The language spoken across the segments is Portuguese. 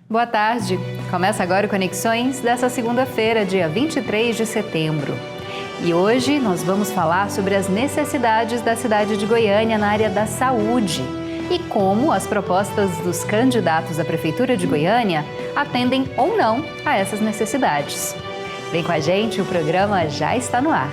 Boa tarde! Começa agora o Conexões dessa segunda-feira, dia 23 de setembro. E hoje nós vamos falar sobre as necessidades da cidade de Goiânia na área da saúde e como as propostas dos candidatos à Prefeitura de Goiânia atendem ou não a essas necessidades. Vem com a gente, o programa já está no ar.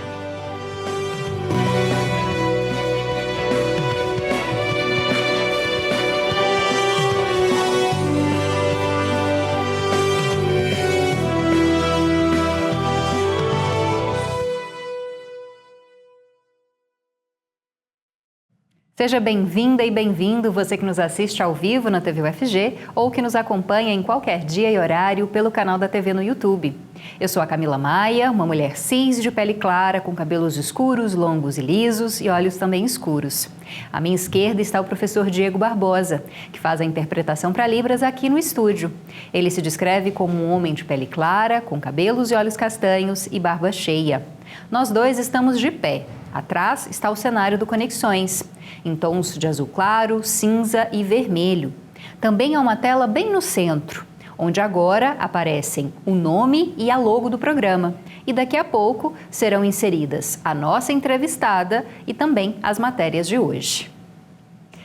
Seja bem-vinda e bem-vindo você que nos assiste ao vivo na TV UFG ou que nos acompanha em qualquer dia e horário pelo canal da TV no YouTube. Eu sou a Camila Maia, uma mulher cis de pele clara, com cabelos escuros, longos e lisos e olhos também escuros. À minha esquerda está o professor Diego Barbosa, que faz a interpretação para Libras aqui no estúdio. Ele se descreve como um homem de pele clara, com cabelos e olhos castanhos e barba cheia. Nós dois estamos de pé. Atrás está o cenário do Conexões, em tons de azul claro, cinza e vermelho. Também há uma tela bem no centro, onde agora aparecem o nome e a logo do programa. E daqui a pouco serão inseridas a nossa entrevistada e também as matérias de hoje.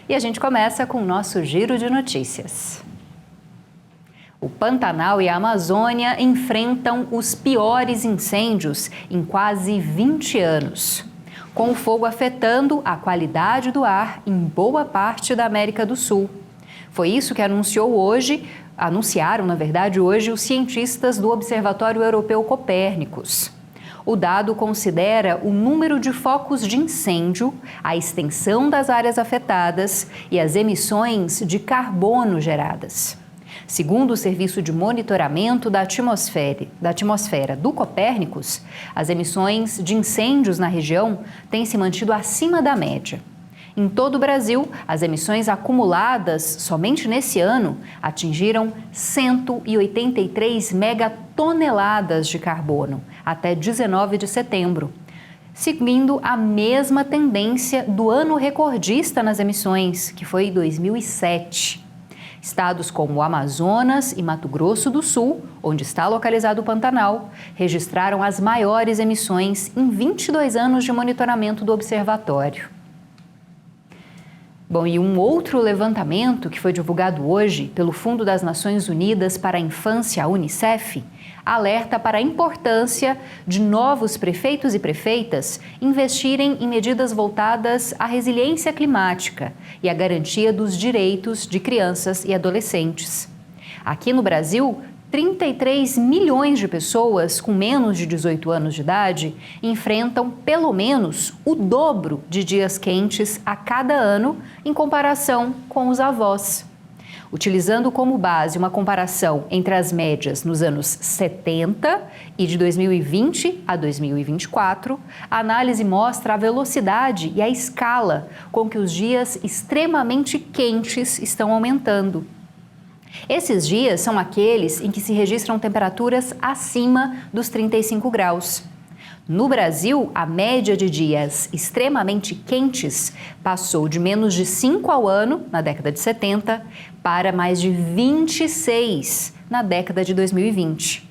E a gente começa com o nosso giro de notícias. O Pantanal e a Amazônia enfrentam os piores incêndios em quase 20 anos. Com o fogo afetando a qualidade do ar em boa parte da América do Sul. Foi isso que anunciaram hoje os cientistas do Observatório Europeu Copérnicos. O dado considera o número de focos de incêndio, a extensão das áreas afetadas e as emissões de carbono geradas. Segundo o Serviço de Monitoramento da Atmosfera do Copérnicos, as emissões de incêndios na região têm se mantido acima da média. Em todo o Brasil, as emissões acumuladas somente nesse ano atingiram 183 megatoneladas de carbono até 19 de setembro, seguindo a mesma tendência do ano recordista nas emissões, que foi 2007. Estados como o Amazonas e Mato Grosso do Sul, onde está localizado o Pantanal, registraram as maiores emissões em 22 anos de monitoramento do observatório. Bom, e um outro levantamento que foi divulgado hoje pelo Fundo das Nações Unidas para a Infância, a UNICEF, alerta para a importância de novos prefeitos e prefeitas investirem em medidas voltadas à resiliência climática e à garantia dos direitos de crianças e adolescentes. Aqui no Brasil, 33 milhões de pessoas com menos de 18 anos de idade enfrentam pelo menos o dobro de dias quentes a cada ano em comparação com os avós. Utilizando como base uma comparação entre as médias nos anos 70 e de 2020 a 2024, a análise mostra a velocidade e a escala com que os dias extremamente quentes estão aumentando. Esses dias são aqueles em que se registram temperaturas acima dos 35 graus. No Brasil, a média de dias extremamente quentes passou de menos de 5 ao ano, na década de 70, para mais de 26 na década de 2020.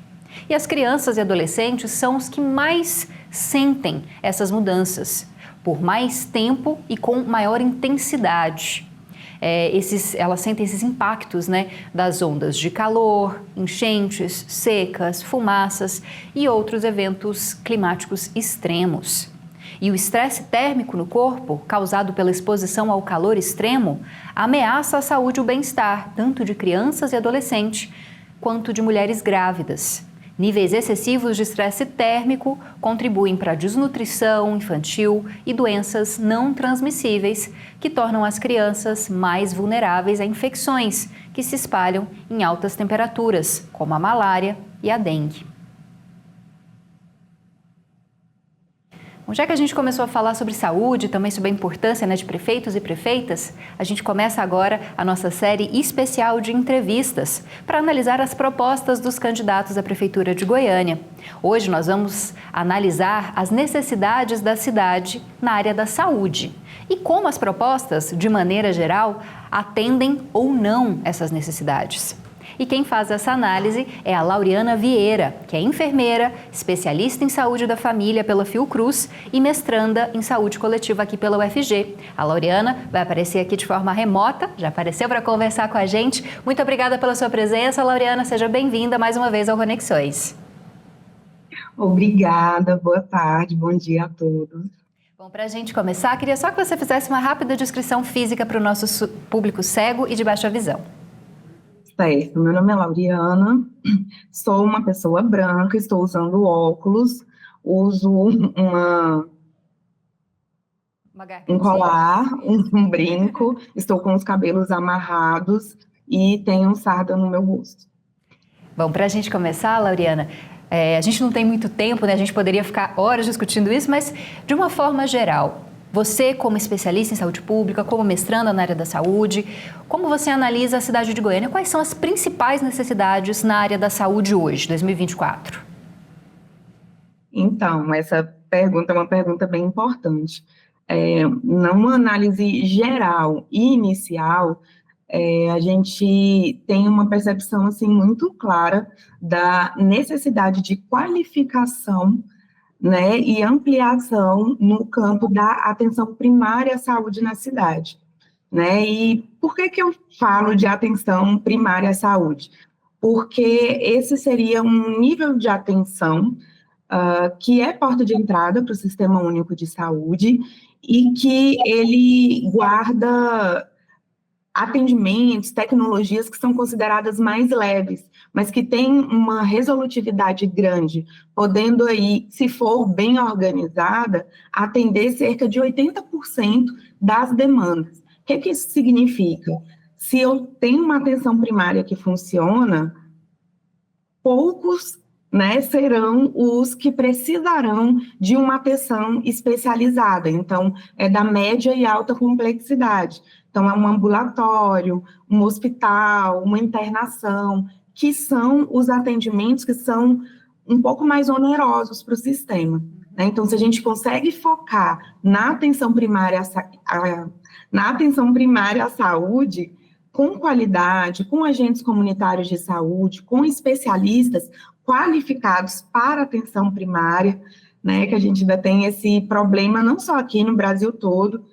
E as crianças e adolescentes são os que mais sentem essas mudanças, por mais tempo e com maior intensidade. Elas sentem esses impactos, das ondas de calor, enchentes, secas, fumaças e outros eventos climáticos extremos. E o estresse térmico no corpo, causado pela exposição ao calor extremo, ameaça a saúde e o bem-estar, tanto de crianças e adolescentes, quanto de mulheres grávidas. Níveis excessivos de estresse térmico contribuem para a desnutrição infantil e doenças não transmissíveis que tornam as crianças mais vulneráveis a infecções que se espalham em altas temperaturas, como a malária e a dengue. Bom, já que a gente começou a falar sobre saúde, também sobre a importância de prefeitos e prefeitas, a gente começa agora a nossa série especial de entrevistas para analisar as propostas dos candidatos à Prefeitura de Goiânia. Hoje nós vamos analisar as necessidades da cidade na área da saúde e como as propostas, de maneira geral, atendem ou não essas necessidades. E quem faz essa análise é a Laureana Vieira, que é enfermeira, especialista em saúde da família pela Fiocruz e mestranda em saúde coletiva aqui pela UFG. A Laureana vai aparecer aqui de forma remota, já apareceu para conversar com a gente. Muito obrigada pela sua presença, Laureana. Seja bem-vinda mais uma vez ao Conexões. Obrigada, boa tarde, bom dia a todos. Bom, para a gente começar, queria só que você fizesse uma rápida descrição física para o nosso público cego e de baixa visão. Certo, meu nome é Laureana, sou uma pessoa branca, estou usando óculos, uso um colar, um brinco, estou com os cabelos amarrados e tenho um sarda no meu rosto. Bom, para a gente começar, Laureana, a gente não tem muito tempo, né? A gente poderia ficar horas discutindo isso, mas de uma forma geral, você como especialista em saúde pública, como mestranda na área da saúde, como você analisa a cidade de Goiânia? Quais são as principais necessidades na área da saúde hoje, 2024? Então, essa pergunta é uma pergunta bem importante. Numa análise geral e inicial, a gente tem uma percepção assim, muito clara da necessidade de qualificação, né, e ampliação no campo da atenção primária à saúde na cidade. Né? E por que eu falo de atenção primária à saúde? Porque esse seria um nível de atenção que é porta de entrada para o Sistema Único de Saúde e que ele guarda atendimentos, tecnologias que são consideradas mais leves, mas que têm uma resolutividade grande, podendo aí, se for bem organizada, atender cerca de 80% das demandas. O que isso significa? Se eu tenho uma atenção primária que funciona, poucos, né, serão os que precisarão de uma atenção especializada. Então, é da média e alta complexidade. Então, é um ambulatório, um hospital, uma internação, que são os atendimentos que são um pouco mais onerosos para o sistema. Né? Então, se a gente consegue focar na atenção primária à saúde, com qualidade, com agentes comunitários de saúde, com especialistas qualificados para atenção primária, né, que a gente ainda tem esse problema não só aqui no Brasil todo,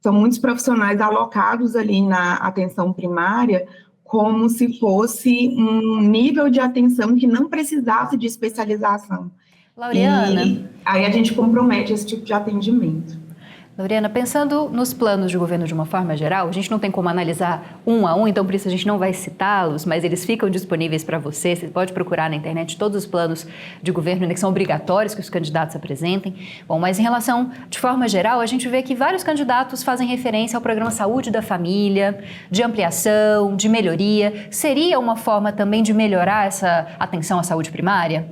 são muitos profissionais alocados ali na atenção primária, como se fosse um nível de atenção que não precisasse de especialização. Laureana. E aí a gente compromete esse tipo de atendimento. Laureana, pensando nos planos de governo de uma forma geral, a gente não tem como analisar um a um, então por isso a gente não vai citá-los, mas eles ficam disponíveis para você pode procurar na internet todos os planos de governo, né, que são obrigatórios que os candidatos apresentem. Bom, mas em relação, de forma geral, a gente vê que vários candidatos fazem referência ao programa Saúde da Família, de ampliação, de melhoria. Seria uma forma também de melhorar essa atenção à saúde primária?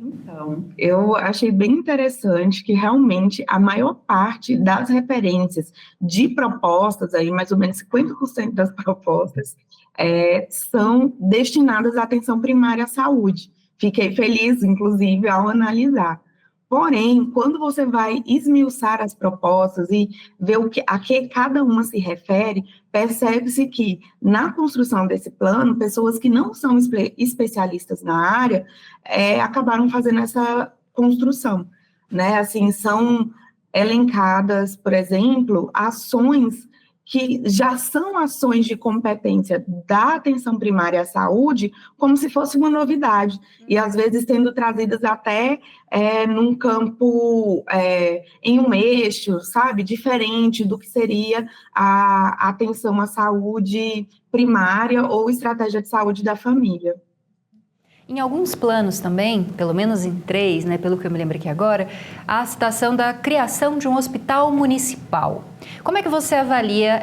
Então, eu achei bem interessante que realmente a maior parte das referências de propostas, aí mais ou menos 50% das propostas, são destinadas à atenção primária à saúde. Fiquei feliz, inclusive, ao analisar. Porém, quando você vai esmiuçar as propostas e ver a que cada uma se refere, percebe-se que, na construção desse plano, pessoas que não são especialistas na área acabaram fazendo essa construção. Né? Assim, são elencadas, por exemplo, ações que já são ações de competência da atenção primária à saúde, como se fosse uma novidade, e às vezes sendo trazidas até num campo, em um eixo, sabe, diferente do que seria a atenção à saúde primária ou estratégia de saúde da família. Em alguns planos também, pelo menos em 3, né, pelo que eu me lembro aqui agora, há a citação da criação de um hospital municipal. Como é que você avalia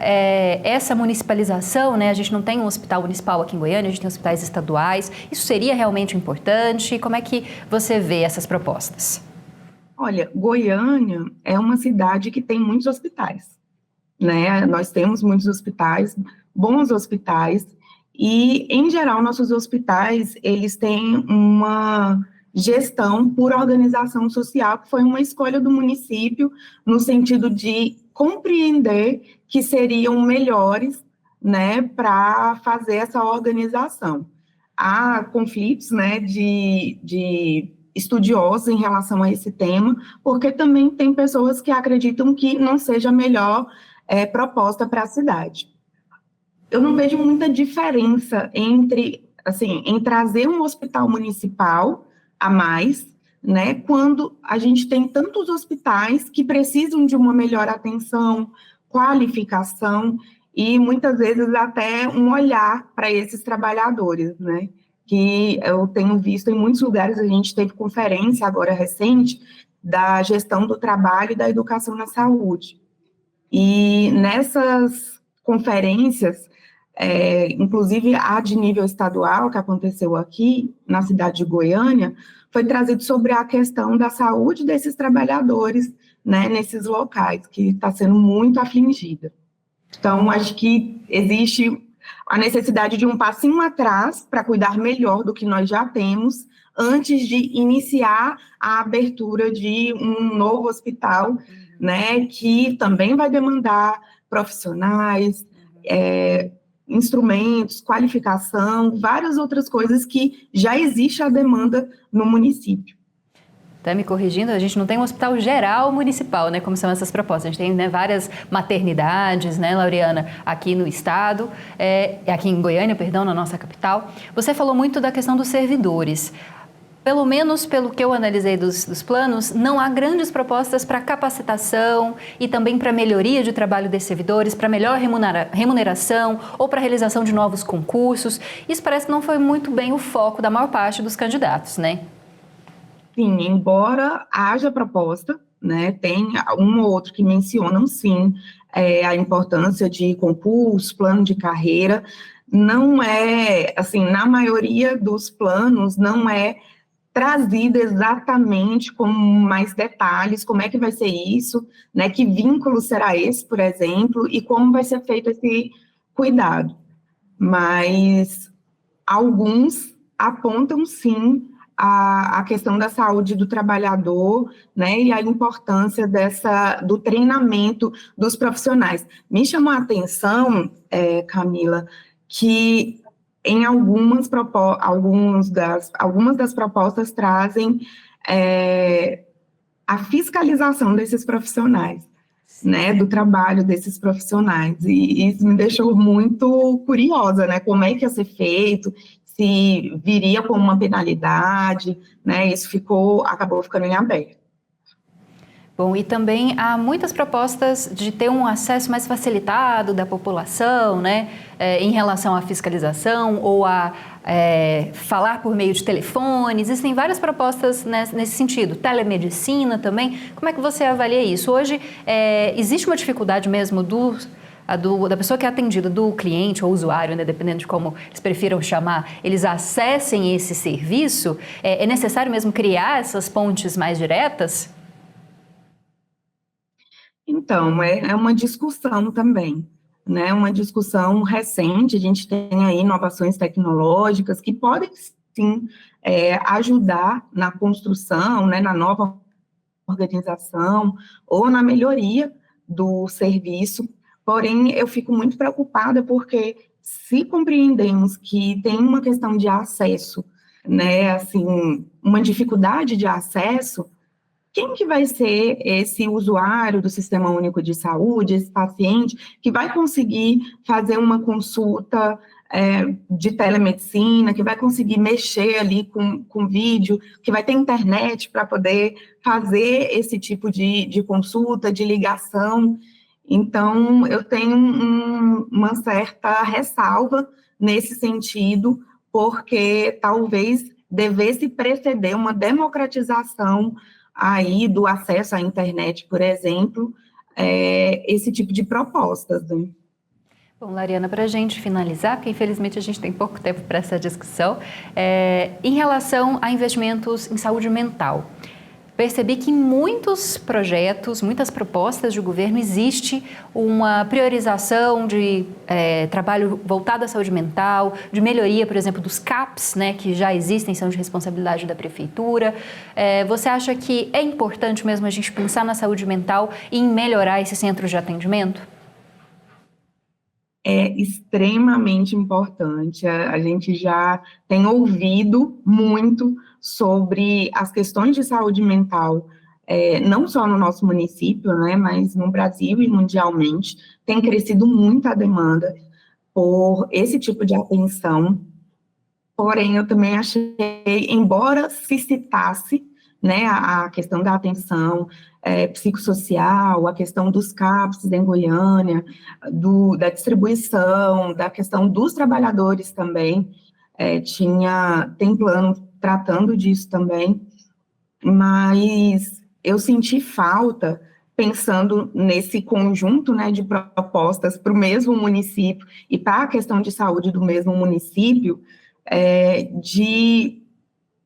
essa municipalização? Né? A gente não tem um hospital municipal aqui em Goiânia, a gente tem hospitais estaduais. Isso seria realmente importante? Como é que você vê essas propostas? Olha, Goiânia é uma cidade que tem muitos hospitais. Né? Nós temos muitos hospitais, bons hospitais, e, em geral, nossos hospitais, eles têm uma gestão por organização social, que foi uma escolha do município, no sentido de compreender que seriam melhores né, para fazer essa organização. Há conflitos, né, de estudiosos em relação a esse tema, porque também tem pessoas que acreditam que não seja a melhor proposta para a cidade. Eu não vejo muita diferença em trazer um hospital municipal a mais, né, quando a gente tem tantos hospitais que precisam de uma melhor atenção, qualificação e muitas vezes até um olhar para esses trabalhadores, né, que eu tenho visto em muitos lugares. A gente teve conferência agora recente da gestão do trabalho e da educação na saúde. E nessas conferências, inclusive a de nível estadual, que aconteceu aqui na cidade de Goiânia, foi trazido sobre a questão da saúde desses trabalhadores, né, nesses locais, que está sendo muito afligida. Então, acho que existe a necessidade de um passinho atrás para cuidar melhor do que nós já temos, antes de iniciar a abertura de um novo hospital, né, que também vai demandar profissionais, instrumentos, qualificação, várias outras coisas que já existe a demanda no município. Tá me corrigindo, a gente não tem um hospital geral municipal, né, como são essas propostas. A gente tem, né, várias maternidades, né, Laureana, aqui no estado, aqui em Goiânia, perdão, na nossa capital. Você falou muito da questão dos servidores. Pelo menos pelo que eu analisei dos planos, não há grandes propostas para capacitação e também para melhoria de trabalho desses servidores, para melhor remuneração ou para realização de novos concursos. Isso parece que não foi muito bem o foco da maior parte dos candidatos, né? Sim, embora haja proposta, né, tem um ou outro que mencionam, sim, a importância de concurso, plano de carreira. Não é, assim, na maioria dos planos, não é trazida exatamente com mais detalhes, como é que vai ser isso, né, que vínculo será esse, por exemplo, e como vai ser feito esse cuidado. Mas alguns apontam, sim, a questão da saúde do trabalhador, né, e a importância do treinamento dos profissionais. Me chamou a atenção, Camila, que em algumas das propostas trazem a fiscalização desses profissionais, né, do trabalho desses profissionais, e isso me deixou muito curiosa, né, como é que ia ser feito, se viria como uma penalidade, né, isso acabou ficando em aberto. Bom, e também há muitas propostas de ter um acesso mais facilitado da população, né, em relação à fiscalização ou a falar por meio de telefone. Existem várias propostas nesse sentido. Telemedicina também. Como é que você avalia isso? Hoje, existe uma dificuldade mesmo da pessoa que é atendida, do cliente ou usuário, né, dependendo de como eles prefiram chamar, eles acessem esse serviço? É necessário mesmo criar essas pontes mais diretas? Então, é uma discussão também, né? Uma discussão recente. A gente tem aí inovações tecnológicas que podem, sim, ajudar na construção, né, na nova organização ou na melhoria do serviço. Porém, eu fico muito preocupada porque, se compreendemos que tem uma questão de acesso, né, assim, uma dificuldade de acesso, quem que vai ser esse usuário do Sistema Único de Saúde, esse paciente, que vai conseguir fazer uma consulta de telemedicina, que vai conseguir mexer ali com vídeo, que vai ter internet para poder fazer esse tipo de consulta, de ligação? Então, eu tenho uma certa ressalva nesse sentido, porque talvez devesse preceder uma democratização aí do acesso à internet, por exemplo, esse tipo de propostas, né? Bom, Lariana, para a gente finalizar, porque infelizmente a gente tem pouco tempo para essa discussão, em relação a investimentos em saúde mental, percebi que em muitos projetos, muitas propostas de governo, existe uma priorização de trabalho voltado à saúde mental, de melhoria, por exemplo, dos CAPs, né, que já existem, são de responsabilidade da prefeitura. Você acha que é importante mesmo a gente pensar na saúde mental e em melhorar esses centros de atendimento? é extremamente importante. A gente já tem ouvido muito sobre as questões de saúde mental, não só no nosso município, né, mas no Brasil e mundialmente, tem crescido muito a demanda por esse tipo de atenção. Porém, eu também achei, embora se citasse, né, a questão da atenção psicossocial, a questão dos CAPS em Goiânia, da distribuição, da questão dos trabalhadores também, tem plano tratando disso também, mas eu senti falta, pensando nesse conjunto, né, de propostas para o mesmo município e para a questão de saúde do mesmo município, de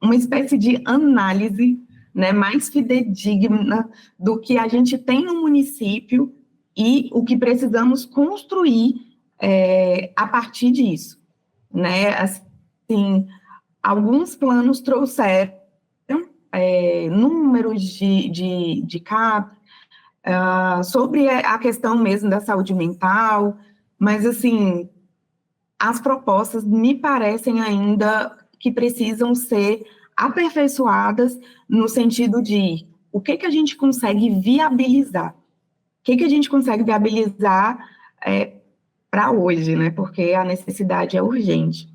uma espécie de análise, né, mais fidedigna do que a gente tem no município e o que precisamos construir a partir disso, né, assim, alguns planos trouxeram números de CAP, sobre a questão mesmo da saúde mental, mas, assim, as propostas me parecem ainda que precisam ser aperfeiçoadas no sentido de o que a gente consegue viabilizar, a gente consegue viabilizar para hoje, né? Porque a necessidade é urgente.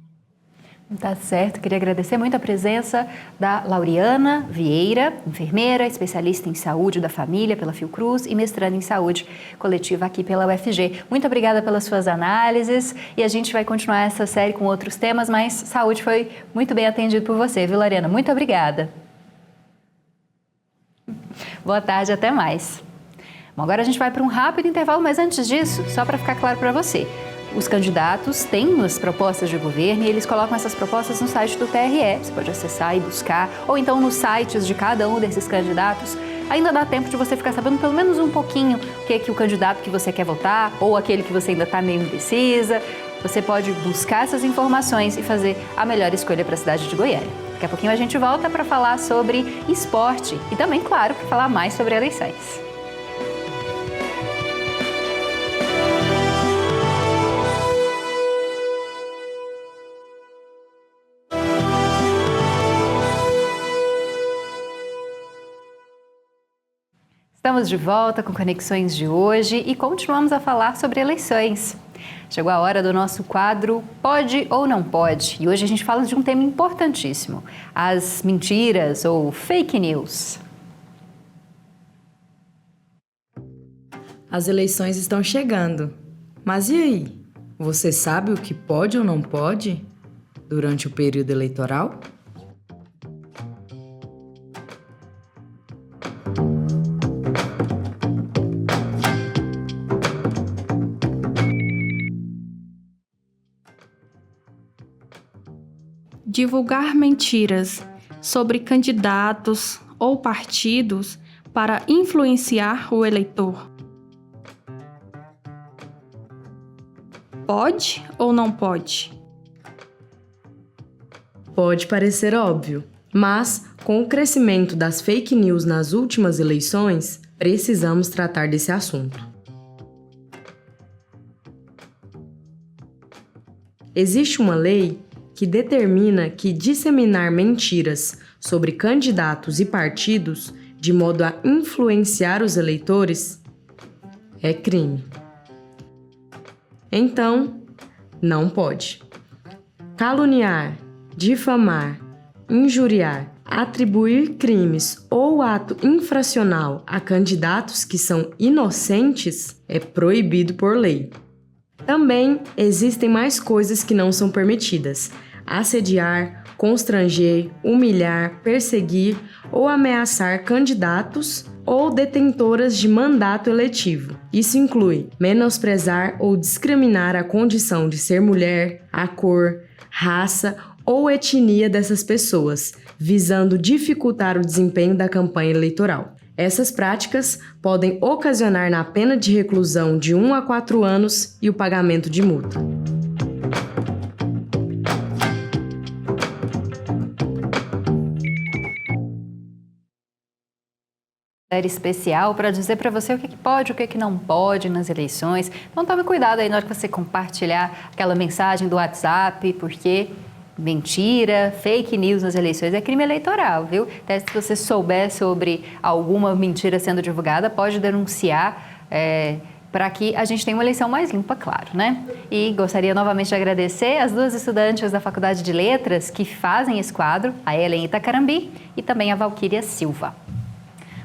Tá certo, queria agradecer muito a presença da Lauriana Vieira, enfermeira, especialista em saúde da família pela Fiocruz e mestranda em saúde coletiva aqui pela UFG. Muito obrigada pelas suas análises e a gente vai continuar essa série com outros temas, mas saúde foi muito bem atendido por você, viu, Lauriana? Muito obrigada. Boa tarde, até mais. Bom, agora a gente vai para um rápido intervalo, mas antes disso, só para ficar claro para você, os candidatos têm as propostas de governo e eles colocam essas propostas no site do TRE. Você pode acessar e buscar, ou então nos sites de cada um desses candidatos. Ainda dá tempo de você ficar sabendo pelo menos um pouquinho o que o candidato que você quer votar, ou aquele que você ainda está meio indecisa. Você pode buscar essas informações e fazer a melhor escolha para a cidade de Goiânia. Daqui a pouquinho a gente volta para falar sobre esporte e também, claro, para falar mais sobre eleições. Estamos de volta com Conexões de hoje e continuamos a falar sobre eleições. Chegou a hora do nosso quadro Pode ou Não Pode e hoje a gente fala de um tema importantíssimo, as mentiras ou fake news. As eleições estão chegando, mas e aí? Você sabe o que pode ou não pode durante o período eleitoral? Divulgar mentiras sobre candidatos ou partidos para influenciar o eleitor. Pode ou não pode? Pode parecer óbvio, mas com o crescimento das fake news nas últimas eleições, precisamos tratar desse assunto. Existe uma lei que determina que disseminar mentiras sobre candidatos e partidos de modo a influenciar os eleitores é crime. Então, não pode. Caluniar, difamar, injuriar, atribuir crimes ou ato infracional a candidatos que são inocentes é proibido por lei. Também existem mais coisas que não são permitidas: assediar, constranger, humilhar, perseguir ou ameaçar candidatos ou detentoras de mandato eletivo. Isso inclui menosprezar ou discriminar a condição de ser mulher, a cor, raça ou etnia dessas pessoas, visando dificultar o desempenho da campanha eleitoral. Essas práticas podem ocasionar na pena de reclusão de 1 a 4 anos e o pagamento de multa. matéria especial para dizer para você o que pode, o que não pode nas eleições. Então tome cuidado aí na hora que você compartilhar aquela mensagem do WhatsApp, porque mentira, fake news nas eleições é crime eleitoral, viu? Até se você souber sobre alguma mentira sendo divulgada, pode denunciar para que a gente tenha uma eleição mais limpa, claro, né? E gostaria novamente de agradecer as duas estudantes da Faculdade de Letras que fazem esse quadro, a Ellen Itacarambi e também a Valquíria Silva.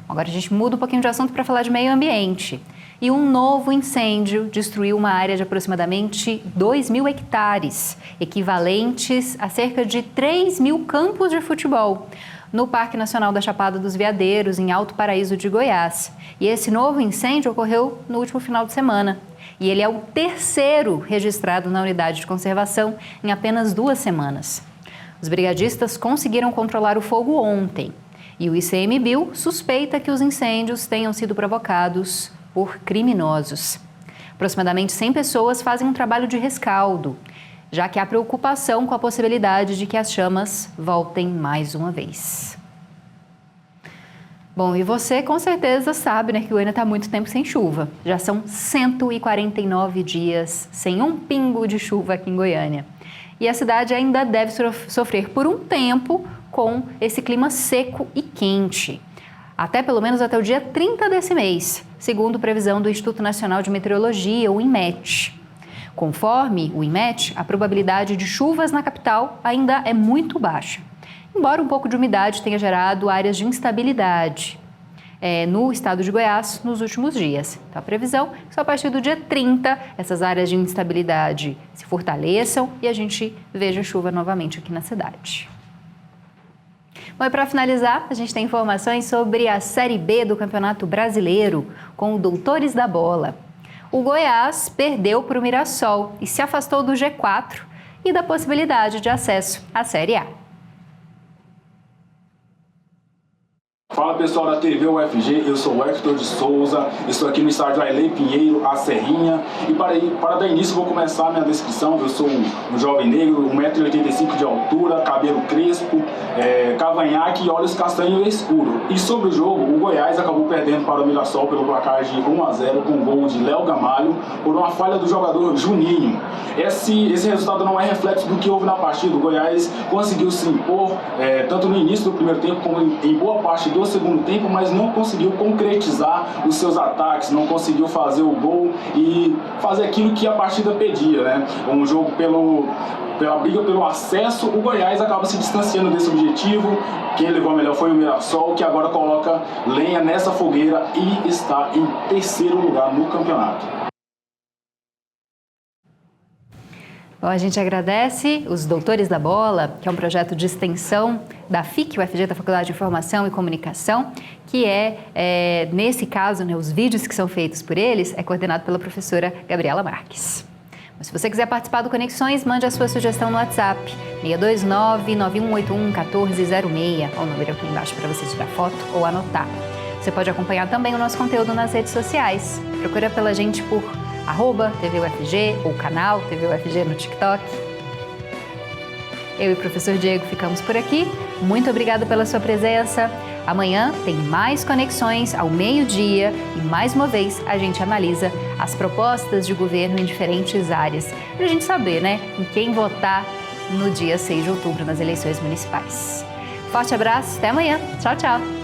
Agora a gente muda um pouquinho de assunto para falar de meio ambiente. E um novo incêndio destruiu uma área de aproximadamente 2.000 hectares, equivalentes a cerca de 3.000 campos de futebol, no Parque Nacional da Chapada dos Veadeiros, em Alto Paraíso de Goiás. E esse novo incêndio ocorreu no último final de semana. E ele é o terceiro registrado na unidade de conservação em apenas 2 semanas. Os brigadistas conseguiram controlar o fogo ontem. E o ICMBio suspeita que os incêndios tenham sido provocados por criminosos. Aproximadamente 100 pessoas fazem um trabalho de rescaldo, já que há preocupação com a possibilidade de que as chamas voltem mais uma vez. Bom, e você com certeza sabe, né, que Goiânia está há muito tempo sem chuva. Já são 149 dias sem um pingo de chuva aqui em Goiânia. E a cidade ainda deve sofrer por um tempo com esse clima seco e quente, até pelo menos até o dia 30 desse mês, segundo previsão do Instituto Nacional de Meteorologia, o INMET. Conforme o INMET, a probabilidade de chuvas na capital ainda é muito baixa, embora um pouco de umidade tenha gerado áreas de instabilidade no estado de Goiás nos últimos dias. Então, a previsão é que só a partir do dia 30 essas áreas de instabilidade se fortaleçam e a gente veja chuva novamente aqui na cidade. Bom, e para finalizar, a gente tem informações sobre a Série B do Campeonato Brasileiro com o Doutores da Bola. O Goiás perdeu para o Mirassol e se afastou do G4 e da possibilidade de acesso à Série A. Fala pessoal da TV UFG, eu sou o Hector de Souza, estou aqui no estádio Ailey Pinheiro, a Serrinha, e para dar início vou começar a minha descrição. Eu sou um jovem negro, 1,85 m de altura, cabelo crespo, cavanhaque e olhos castanho escuro. E sobre o jogo, o Goiás acabou perdendo para o Mirassol pelo placar de 1-0 com um gol de Léo Gamalho por uma falha do jogador Juninho. Esse resultado não é reflexo do que houve na partida. O Goiás conseguiu se impor tanto no início do primeiro tempo como em boa parte do segundo tempo, mas não conseguiu concretizar os seus ataques, não conseguiu fazer o gol e fazer aquilo que a partida pedia, né? Um jogo pela briga pelo acesso, o Goiás acaba se distanciando desse objetivo. Quem levou a melhor foi o Mirassol, que agora coloca lenha nessa fogueira e está em terceiro lugar no campeonato. Bom, a gente agradece os Doutores da Bola, que é um projeto de extensão da FIC, UFG, da Faculdade de Informação e Comunicação, que nesse caso, né, os vídeos que são feitos por eles, é coordenado pela professora Gabriela Marques. Mas se você quiser participar do Conexões, mande a sua sugestão no WhatsApp, 629-9181-1406, o número aqui embaixo para você tirar foto ou anotar. Você pode acompanhar também o nosso conteúdo nas redes sociais. Procura pela gente por @TVUFG ou canal TVUFG no TikTok. Eu e o professor Diego ficamos por aqui. Muito obrigada pela sua presença. Amanhã tem mais Conexões ao meio-dia e mais uma vez a gente analisa as propostas de governo em diferentes áreas para a gente saber, né, em quem votar no dia 6 de outubro nas eleições municipais. Forte abraço, até amanhã. Tchau, tchau.